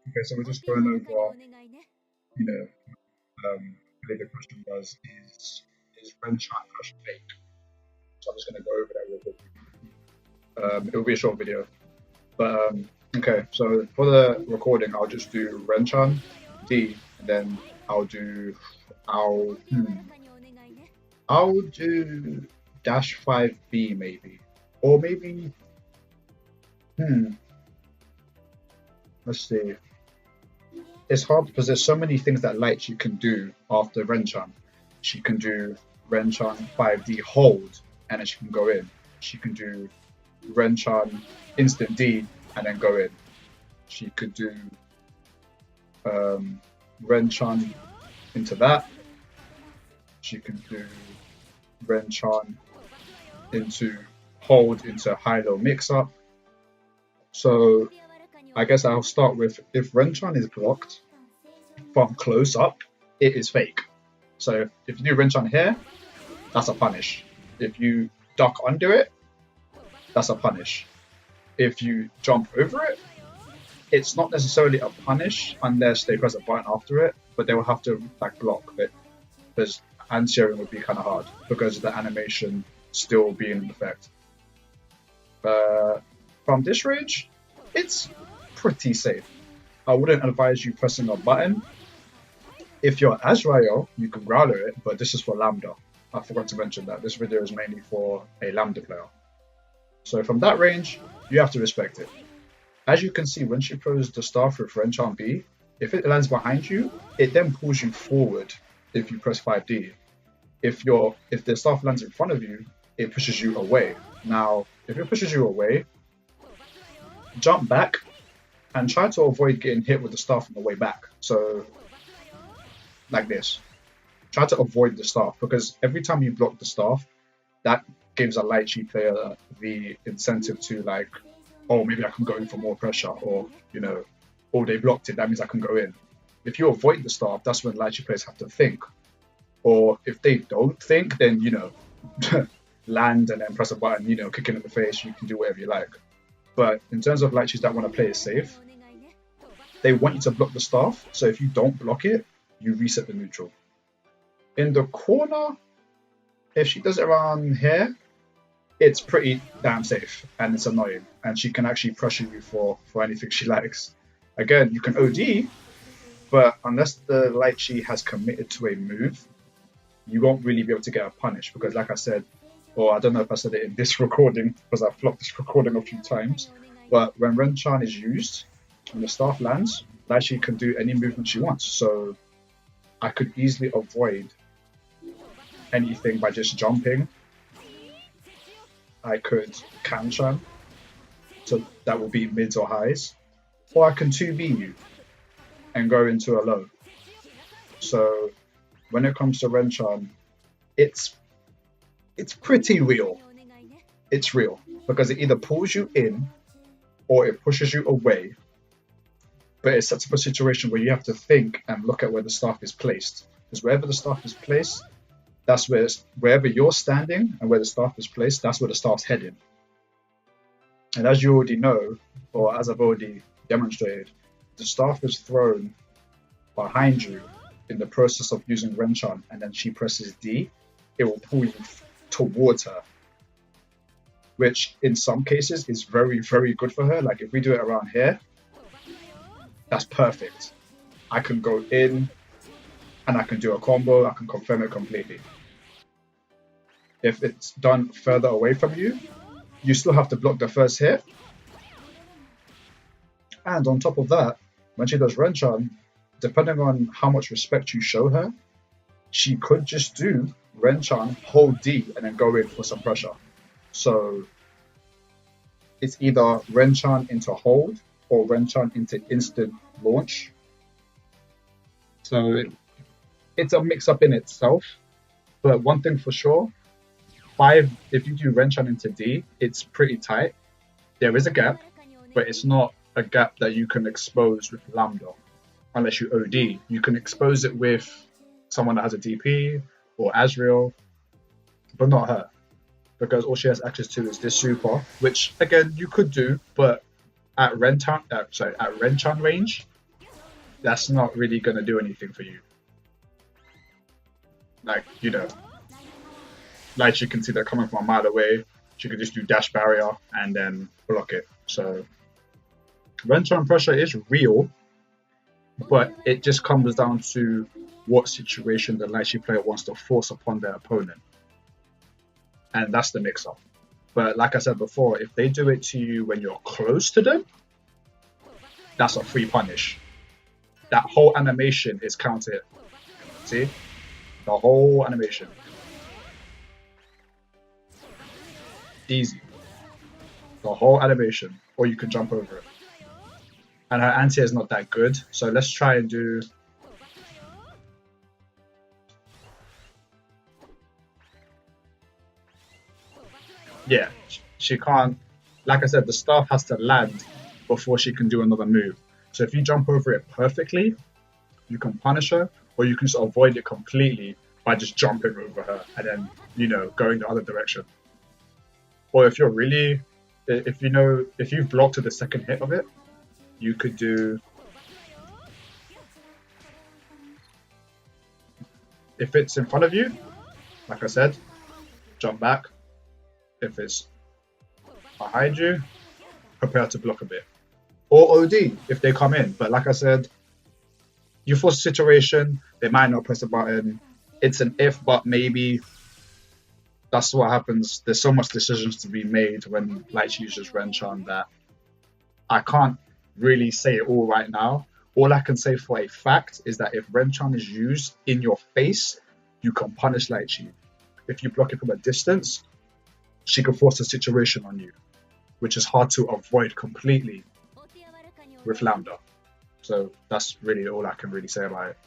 Okay, so we're just going over, you know, I think the question was, is Ren-Chan Crush fake? So I'm just going to go over that real quick. It'll be a short video. But okay, so for the recording, I'll just do Ren-Chan, D, and then I'll do, I'll, hmm, I'll do dash 5B maybe. Or maybe, hmm, let's see. It's hard because there's so many things that Litchi can do after Ren-Chan. She can do Ren-Chan 5D hold, and then she can go in. She can do Ren-Chan instant D, and then go in. She could do Ren-Chan into that. She can do Ren-Chan into hold into high-low mix-up. So I guess I'll start with, if Ren-Chan is blocked from close up, it is fake. So if you do Ren-Chan here, that's a punish. If you duck under it, that's a punish. If you jump over it, it's not necessarily a punish unless they press a button after it, but they will have to like block it. Because anti-airing would be kind of hard because of the animation still being in effect. From this range, it's pretty safe. I wouldn't advise you pressing a button. If you're Azrael, you can growler it, but this is for Lambda. I forgot to mention that. This video is mainly for a Lambda player. So from that range, you have to respect it. As you can see, when she throws the staff with Ren-Chan B, if it lands behind you, it then pulls you forward if you press 5D. If the staff lands in front of you, it pushes you away. Now, if it pushes you away, jump back and try to avoid getting hit with the staff on the way back. So, like this. Try to avoid the staff, because every time you block the staff, that gives a Litchi player the incentive to like, oh, maybe I can go in for more pressure, or, you know, oh, they blocked it, that means I can go in. If you avoid the staff, that's when Litchi players have to think. Or if they don't think, then, you know, land and then press a button, you know, kick it in the face, you can do whatever you like. But in terms of Litchis that want to play it safe, they want you to block the staff, so if you don't block it, you reset the neutral. In the corner, if she does it around here, it's pretty damn safe and it's annoying, and she can actually pressure you for anything she likes. Again, you can OD, but unless the Litchi has committed to a move, you won't really be able to get a punish, because like I said, or I don't know if I said it in this recording because I've flopped this recording a few times, but when Ren-Chan is used, when the staff lands, Litchi can do any movement she wants. So I could easily avoid anything by just jumping. I could Kanchan, so that will be mids or highs, or I can 2B you and go into a low. So when it comes to Ren-Chan, it's pretty real. It's real because it either pulls you in or it pushes you away. But it sets up a situation where you have to think and look at where the staff is placed. Because wherever the staff is placed, that's wherever you're standing and where the staff is placed, that's where the staff's heading. And as you already know, or as I've already demonstrated, the staff is thrown behind you in the process of using Ren-Chan, and then she presses D, it will pull you towards her, which in some cases is very, very good for her. Like if we do it around here, that's perfect. I can go in and I can do a combo, I can confirm it completely. If it's done further away from you, you still have to block the first hit. And on top of that, when she does Ren-Chan, depending on how much respect you show her, she could just do Ren-Chan, hold D, and then go in for some pressure. So it's either Ren-Chan into hold or Ren-Chan into instant launch. So it's a mix-up in itself. But one thing for sure, if you do Ren-Chan into D, it's pretty tight. There is a gap, but it's not a gap that you can expose with Lambda. Unless you OD, you can expose it with someone that has a DP or Azrael, but not her, because all she has access to is this super, which again you could do, but at Ren-Chan range, that's not really going to do anything for you. Like, like you can see they're coming from a mile away. She could just do dash barrier and then block it. So Ren-Chan pressure is real, but it just comes down to what situation the Litchi player wants to force upon their opponent. And that's the mix-up. But like I said before, if they do it to you when you're close to them, that's a free punish. That whole animation is counted. See? The whole animation. Easy. The whole animation. Or you can jump over it. And her anti is not that good, so let's try and do... Yeah, she can't... Like I said, the staff has to land before she can do another move. So if you jump over it perfectly, you can punish her, or you can just avoid it completely by just jumping over her and then, going the other direction. Or if you're really... If you've blocked to the second hit of it, you could do... If it's in front of you, like I said, jump back. If it's behind you, prepare to block a bit. Or OD if they come in. But like I said, you force a situation, they might not press a button. It's an if, but maybe. That's what happens. There's so much decisions to be made when Litchi uses Ren-Chan that I can't really say it all right now. All I can say for a fact is that if Ren-Chan is used in your face, you can punish Litchi. If you block it from a distance, she can force a situation on you, which is hard to avoid completely with Lambda. So that's really all I can really say about it.